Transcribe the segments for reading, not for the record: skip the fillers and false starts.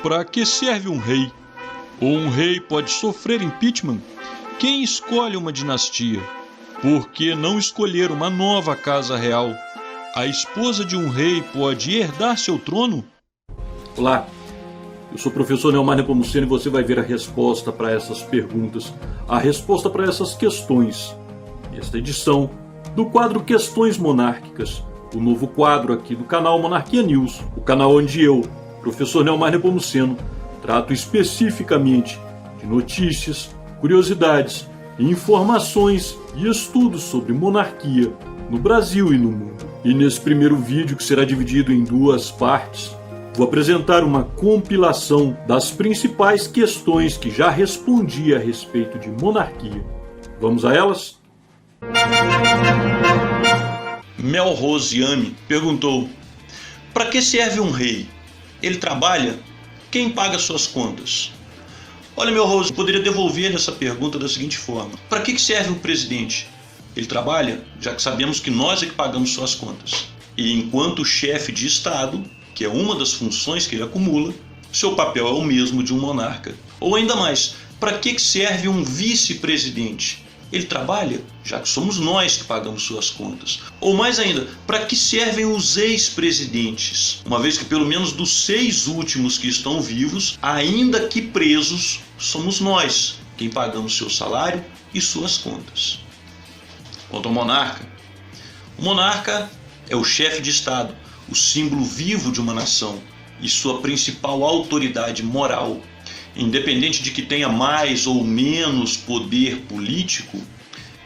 Para que serve um rei? Ou um rei pode sofrer impeachment? Quem escolhe uma dinastia? Por que não escolher uma nova casa real? A esposa de um rei pode herdar seu trono? Olá, eu sou o professor Neomar Nepomuceno e você vai ver a resposta para essas perguntas, a resposta para essas questões. Esta edição do quadro Questões Monárquicas, o novo quadro aqui do canal Monarquia News, o canal onde eu, professor Neomar Nepomuceno, trato especificamente de notícias, curiosidades, informações e estudos sobre monarquia no Brasil e no mundo. E nesse primeiro vídeo, que será dividido em duas partes, vou apresentar uma compilação das principais questões que já respondi a respeito de monarquia. Vamos a elas? Mel Rosiane perguntou: para que serve um rei? Ele trabalha? Quem paga suas contas? Olha, Mel Rose, eu poderia devolver essa pergunta da seguinte forma: para que serve um presidente? Ele trabalha, já que sabemos que nós é que pagamos suas contas. E enquanto chefe de Estado, que é uma das funções que ele acumula, seu papel é o mesmo de um monarca. Ou ainda mais, para que serve um vice-presidente? Ele trabalha, já que somos nós que pagamos suas contas. Ou mais ainda, para que servem os ex-presidentes? Uma vez que pelo menos dos 6 últimos que estão vivos, ainda que presos, somos nós quem pagamos seu salário e suas contas. Quanto ao monarca, o monarca é o chefe de Estado, o símbolo vivo de uma nação e sua principal autoridade moral. Independente de que tenha mais ou menos poder político,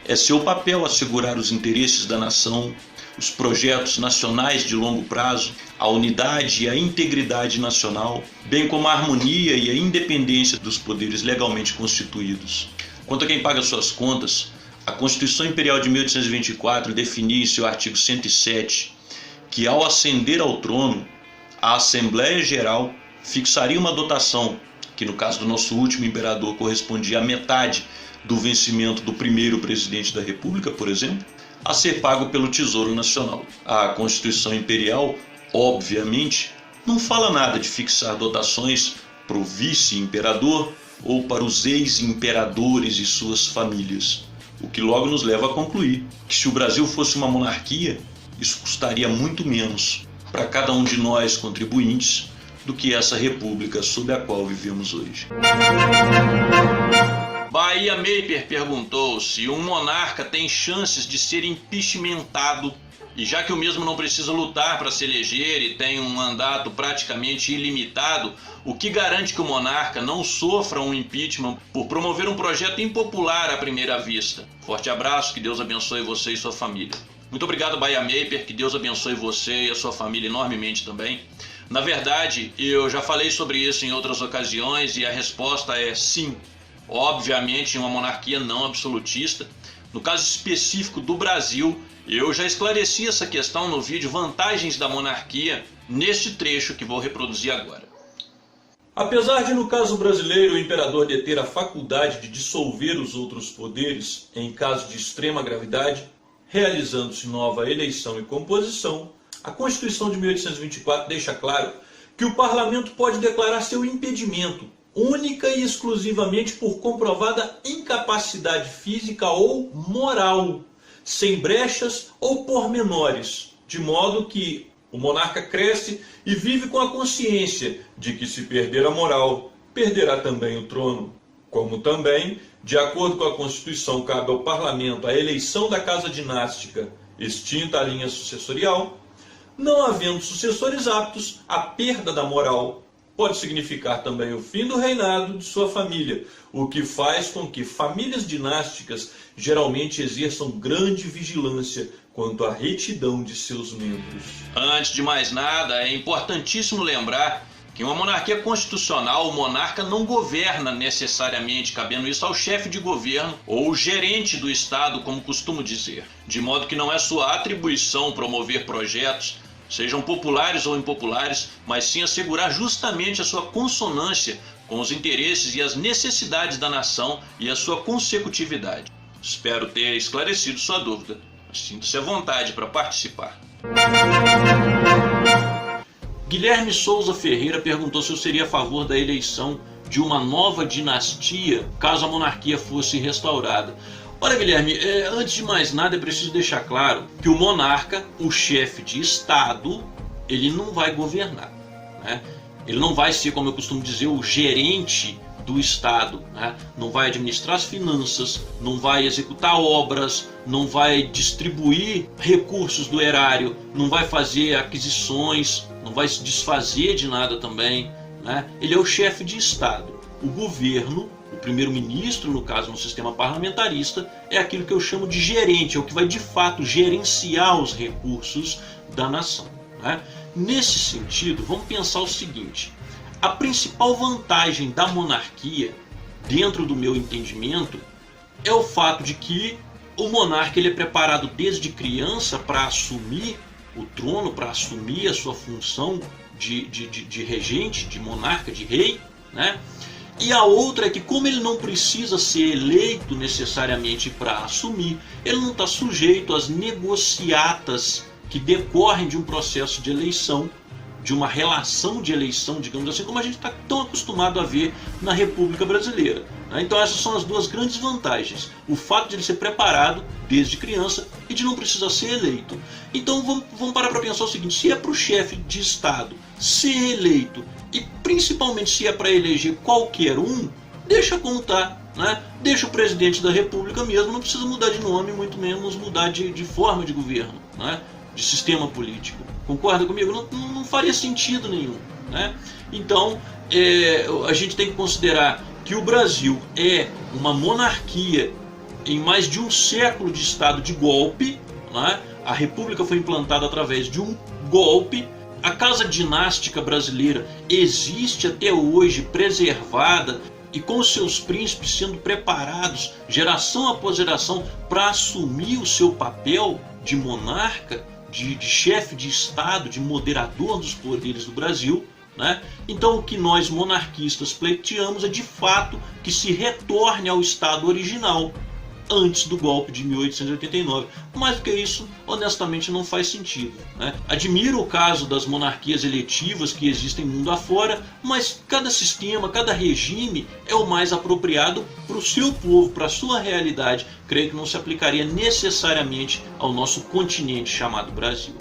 é seu papel assegurar os interesses da nação, os projetos nacionais de longo prazo, a unidade e a integridade nacional, bem como a harmonia e a independência dos poderes legalmente constituídos. Quanto a quem paga suas contas, a Constituição Imperial de 1824 definia em seu artigo 107 que, ao ascender ao trono, a Assembleia Geral fixaria uma dotação, que no caso do nosso último imperador correspondia à metade do vencimento do primeiro presidente da República, por exemplo, a ser pago pelo Tesouro Nacional. A Constituição Imperial, obviamente, não fala nada de fixar dotações para o vice-imperador ou para os ex-imperadores e suas famílias, o que logo nos leva a concluir que, se o Brasil fosse uma monarquia, isso custaria muito menos para cada um de nós contribuintes do que essa república sob a qual vivemos hoje. Bahia Maper perguntou se um monarca tem chances de ser impeachmentado, e já que o mesmo não precisa lutar para se eleger e tem um mandato praticamente ilimitado, o que garante que o monarca não sofra um impeachment por promover um projeto impopular à primeira vista? Forte abraço, que Deus abençoe você e sua família. Muito obrigado, Bahia Maper, que Deus abençoe você e a sua família enormemente também. Na verdade, eu já falei sobre isso em outras ocasiões e a resposta é sim. Obviamente, em uma monarquia não absolutista. No caso específico do Brasil, eu já esclareci essa questão no vídeo Vantagens da Monarquia, neste trecho que vou reproduzir agora. Apesar de, no caso brasileiro, o imperador deter a faculdade de dissolver os outros poderes em caso de extrema gravidade, realizando-se nova eleição e composição, a Constituição de 1824 deixa claro que o parlamento pode declarar seu impedimento, única e exclusivamente por comprovada incapacidade física ou moral, sem brechas ou pormenores, de modo que o monarca cresce e vive com a consciência de que, se perder a moral, perderá também o trono. Como também, de acordo com a Constituição, cabe ao parlamento a eleição da casa dinástica, extinta a linha sucessorial. Não havendo sucessores aptos, a perda da moral pode significar também o fim do reinado de sua família, o que faz com que famílias dinásticas geralmente exerçam grande vigilância quanto à retidão de seus membros. Antes de mais nada, é importantíssimo lembrar que em uma monarquia constitucional, o monarca não governa necessariamente, cabendo isso ao chefe de governo ou gerente do Estado, como costumo dizer. De modo que não é sua atribuição promover projetos, sejam populares ou impopulares, mas sim assegurar justamente a sua consonância com os interesses e as necessidades da nação e a sua consecutividade. Espero ter esclarecido sua dúvida. Sinta-se à vontade para participar. Guilherme Souza Ferreira perguntou se eu seria a favor da eleição de uma nova dinastia caso a monarquia fosse restaurada. Olha, Guilherme, antes de mais nada é preciso deixar claro que o monarca, o chefe de Estado, ele não vai governar, né? Ele não vai ser, como eu costumo dizer, o gerente do Estado, né? Não vai administrar as finanças, não vai executar obras, não vai distribuir recursos do erário, não vai fazer aquisições, não vai se desfazer de nada também, né? Ele é o chefe de Estado. O governo, o primeiro-ministro, no caso no sistema parlamentarista, é aquilo que eu chamo de gerente, é o que vai de fato gerenciar os recursos da nação, né? Nesse sentido, vamos pensar o seguinte: a principal vantagem da monarquia, dentro do meu entendimento, é o fato de que o monarca ele é preparado desde criança para assumir o trono, para assumir a sua função de regente, de monarca, de rei, né? E a outra é que, como ele não precisa ser eleito necessariamente para assumir, ele não está sujeito às negociatas que decorrem de um processo de eleição, de uma relação de eleição, digamos assim, como a gente está tão acostumado a ver na República Brasileira, né? Então essas são as duas grandes vantagens: o fato de ele ser preparado desde criança e de não precisar ser eleito. Então vamos parar para pensar o seguinte: se é para o chefe de Estado ser eleito, e principalmente se é para eleger qualquer um, deixa como está, né? Deixa o presidente da República mesmo, não precisa mudar de nome, muito menos mudar de forma de governo, né? De sistema político. Concorda comigo? Não faria sentido nenhum, né? Então a gente tem que considerar que o Brasil é uma monarquia em mais de um século de estado de golpe, né? A República foi implantada através de um golpe. A casa dinástica brasileira existe até hoje, preservada e com seus príncipes sendo preparados geração após geração para assumir o seu papel de monarca, de chefe de Estado, de moderador dos poderes do Brasil, né? Então o que nós monarquistas pleiteamos é de fato que se retorne ao estado original, antes do golpe de 1889. Mais do que isso, honestamente, não faz sentido, né? Admiro o caso das monarquias eletivas que existem mundo afora, mas cada sistema, cada regime é o mais apropriado para o seu povo, para a sua realidade. Creio que não se aplicaria necessariamente ao nosso continente chamado Brasil.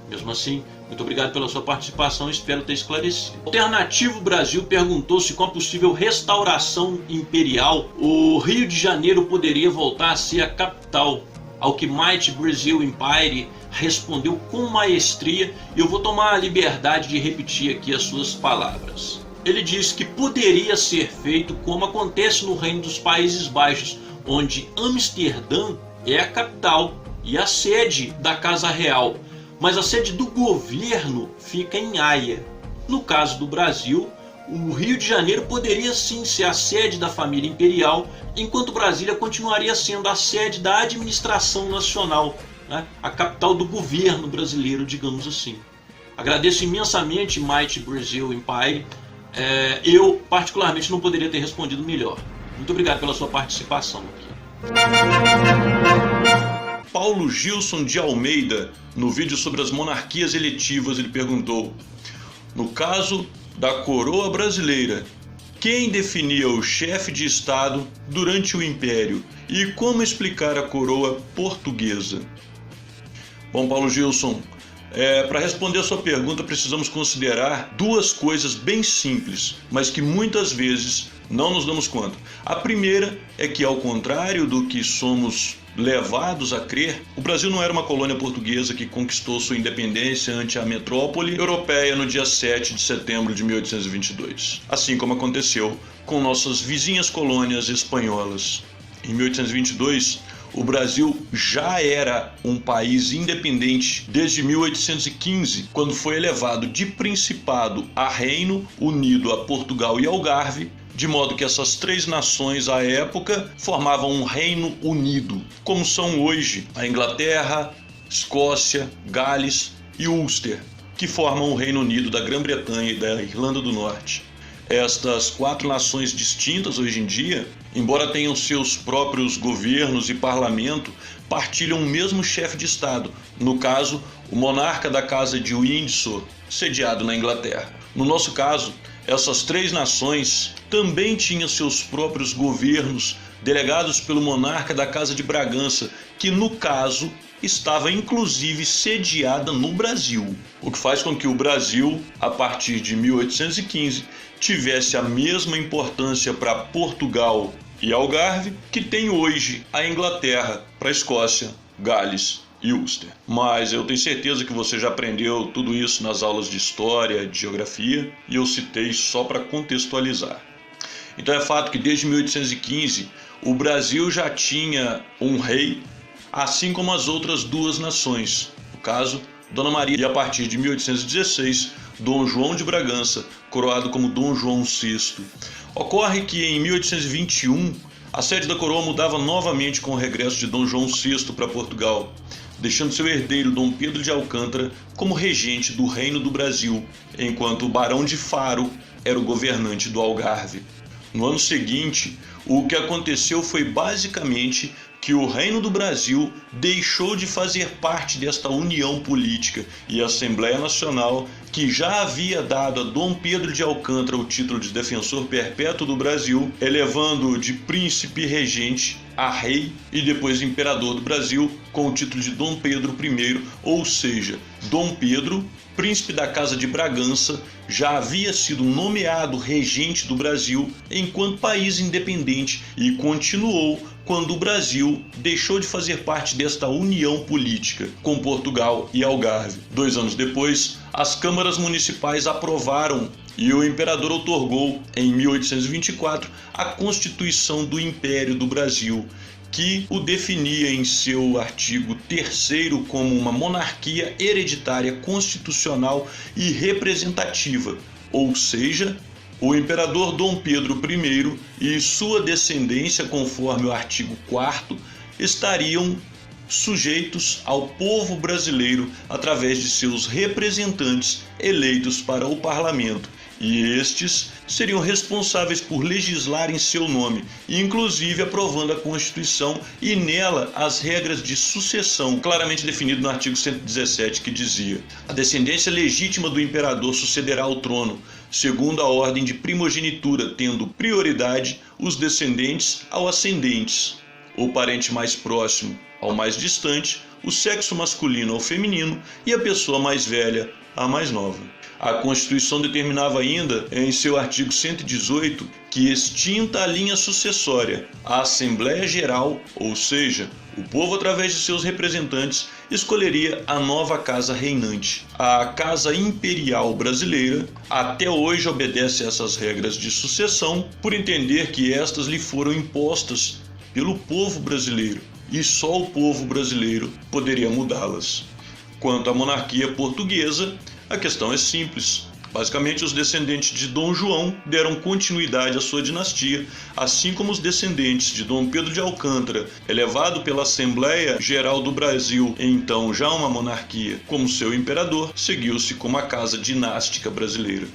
Mesmo assim, muito obrigado pela sua participação, espero ter esclarecido. Alternativo Brasil perguntou se com a possível restauração imperial, o Rio de Janeiro poderia voltar a ser a capital. Ao que Might Brazil Empire respondeu com maestria, e eu vou tomar a liberdade de repetir aqui as suas palavras. Ele diz que poderia ser feito como acontece no Reino dos Países Baixos, onde Amsterdã é a capital e a sede da Casa Real, mas a sede do governo fica em Haia. No caso do Brasil, o Rio de Janeiro poderia sim ser a sede da família imperial, enquanto Brasília continuaria sendo a sede da administração nacional, né? A capital do governo brasileiro, digamos assim. Agradeço imensamente Might Brazil Empire. Eu particularmente não poderia ter respondido melhor. Muito obrigado pela sua participação aqui. Paulo Gilson de Almeida, no vídeo sobre as monarquias eletivas, ele perguntou: no caso da coroa brasileira, quem definia o chefe de Estado durante o Império e como explicar a coroa portuguesa? Bom, Paulo Gilson, para responder a sua pergunta precisamos considerar duas coisas bem simples, mas que muitas vezes não nos damos conta. A primeira é que, ao contrário do que somos levados a crer, o Brasil não era uma colônia portuguesa que conquistou sua independência ante a metrópole europeia no dia 7 de setembro de 1822, assim como aconteceu com nossas vizinhas colônias espanholas. Em 1822, o Brasil já era um país independente desde 1815, quando foi elevado de principado a reino, unido a Portugal e Algarve, de modo que essas três nações à época formavam um reino unido, como são hoje a Inglaterra, Escócia, Gales e Ulster, que formam o Reino Unido da Grã-Bretanha e da Irlanda do Norte. Estas quatro nações distintas hoje em dia, embora tenham seus próprios governos e parlamento, partilham o mesmo chefe de Estado, no caso, o monarca da Casa de Windsor, sediado na Inglaterra. No nosso caso, essas três nações também tinham seus próprios governos, delegados pelo monarca da Casa de Bragança, que no caso estava inclusive sediada no Brasil, o que faz com que o Brasil, a partir de 1815, tivesse a mesma importância para Portugal e Algarve que tem hoje a Inglaterra para a Escócia, Gales e Ulster. Mas eu tenho certeza que você já aprendeu tudo isso nas aulas de História, de Geografia, e eu citei só para contextualizar. Então é fato que desde 1815 o Brasil já tinha um rei, assim como as outras duas nações, no caso, Dona Maria, e a partir de 1816, Dom João de Bragança, coroado como Dom João VI. Ocorre que em 1821, a sede da coroa mudava novamente com o regresso de Dom João VI para Portugal, deixando seu herdeiro Dom Pedro de Alcântara como regente do Reino do Brasil, enquanto o Barão de Faro era o governante do Algarve. No ano seguinte, o que aconteceu foi basicamente que o Reino do Brasil deixou de fazer parte desta união política e a Assembleia Nacional, que já havia dado a Dom Pedro de Alcântara o título de defensor perpétuo do Brasil, elevando-o de príncipe regente a rei e depois imperador do Brasil com o título de Dom Pedro I, ou seja, Dom Pedro, príncipe da Casa de Bragança, já havia sido nomeado regente do Brasil enquanto país independente e continuou quando o Brasil deixou de fazer parte desta união política com Portugal e Algarve. 2 anos depois, as câmaras municipais aprovaram e o imperador outorgou, em 1824, a Constituição do Império do Brasil, que o definia em seu artigo 3º como uma monarquia hereditária constitucional e representativa, ou seja, o imperador Dom Pedro I e sua descendência, conforme o artigo 4º, estariam sujeitos ao povo brasileiro através de seus representantes eleitos para o parlamento, e estes seriam responsáveis por legislar em seu nome, inclusive aprovando a Constituição e nela as regras de sucessão, claramente definido no artigo 117, que dizia: a descendência legítima do imperador sucederá ao trono, segundo a ordem de primogenitura, tendo prioridade os descendentes ao ascendentes, o parente mais próximo ao mais distante, o sexo masculino ao feminino e a pessoa mais velha à mais nova. A Constituição determinava ainda, em seu artigo 118, que, extinta a linha sucessória, a Assembleia Geral, ou seja, o povo, através de seus representantes, escolheria a nova casa reinante. A Casa Imperial Brasileira até hoje obedece a essas regras de sucessão, por entender que estas lhe foram impostas pelo povo brasileiro, e só o povo brasileiro poderia mudá-las. Quanto à monarquia portuguesa, a questão é simples. Basicamente, os descendentes de Dom João deram continuidade à sua dinastia, assim como os descendentes de Dom Pedro de Alcântara, elevado pela Assembleia Geral do Brasil, então já uma monarquia, como seu imperador, seguiu-se como a casa dinástica brasileira.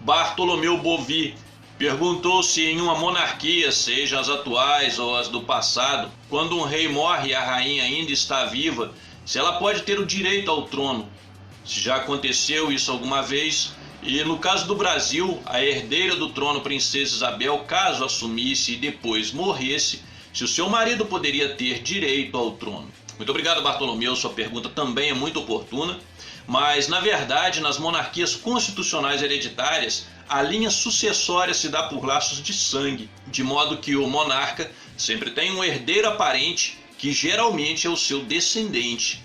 Bartolomeu Bovi perguntou se em uma monarquia, seja as atuais ou as do passado, quando um rei morre e a rainha ainda está viva, se ela pode ter o direito ao trono. Se já aconteceu isso alguma vez, e no caso do Brasil, a herdeira do trono, Princesa Isabel, caso assumisse e depois morresse, se o seu marido poderia ter direito ao trono. Muito obrigado, Bartolomeu, sua pergunta também é muito oportuna, mas na verdade, nas monarquias constitucionais hereditárias, a linha sucessória se dá por laços de sangue, de modo que o monarca sempre tem um herdeiro aparente que geralmente é o seu descendente.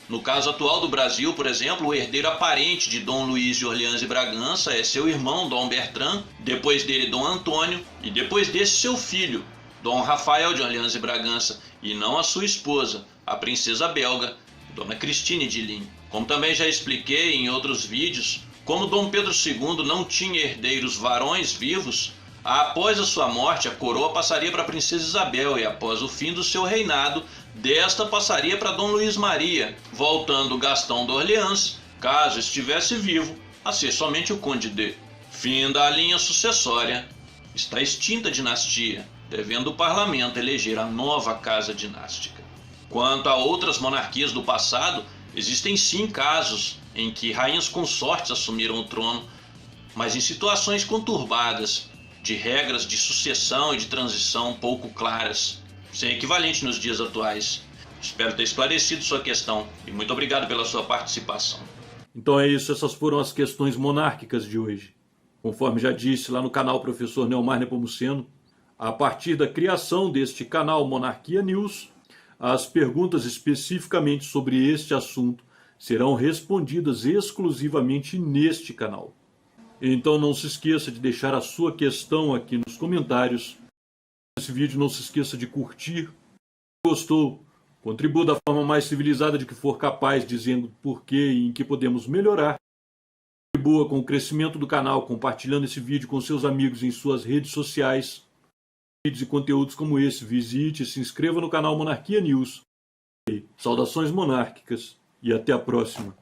No caso atual do Brasil, por exemplo, o herdeiro aparente de Dom Luís de Orleans e Bragança é seu irmão, Dom Bertrand, depois dele Dom Antônio e depois desse seu filho, Dom Rafael de Orleans e Bragança, e não a sua esposa, a princesa belga, Dona Cristine de Ligne. Como também já expliquei em outros vídeos, como Dom Pedro II não tinha herdeiros varões vivos, após a sua morte, a coroa passaria para a princesa Isabel e após o fim do seu reinado, desta passaria para Dom Luís Maria, voltando Gastão de Orleans, caso estivesse vivo, a ser somente o Conde de. Fim da linha sucessória está extinta a dinastia, devendo o parlamento eleger a nova casa dinástica. Quanto a outras monarquias do passado, existem sim casos em que rainhas consortes assumiram o trono, mas em situações conturbadas, de regras de sucessão e de transição pouco claras, sem equivalente nos dias atuais. Espero ter esclarecido sua questão e muito obrigado pela sua participação. Então é isso, essas foram as questões monárquicas de hoje. Conforme já disse lá no canal Professor Neomar Nepomuceno, a partir da criação deste canal Monarquia News, as perguntas especificamente sobre este assunto serão respondidas exclusivamente neste canal. Então não se esqueça de deixar a sua questão aqui nos comentários. Esse vídeo não se esqueça de curtir. Se gostou, contribua da forma mais civilizada de que for capaz, dizendo por que e em que podemos melhorar. Contribua com o crescimento do canal, compartilhando esse vídeo com seus amigos em suas redes sociais. Vídeos e conteúdos como esse, visite e se inscreva no canal Monarquia News. Saudações monárquicas e até a próxima.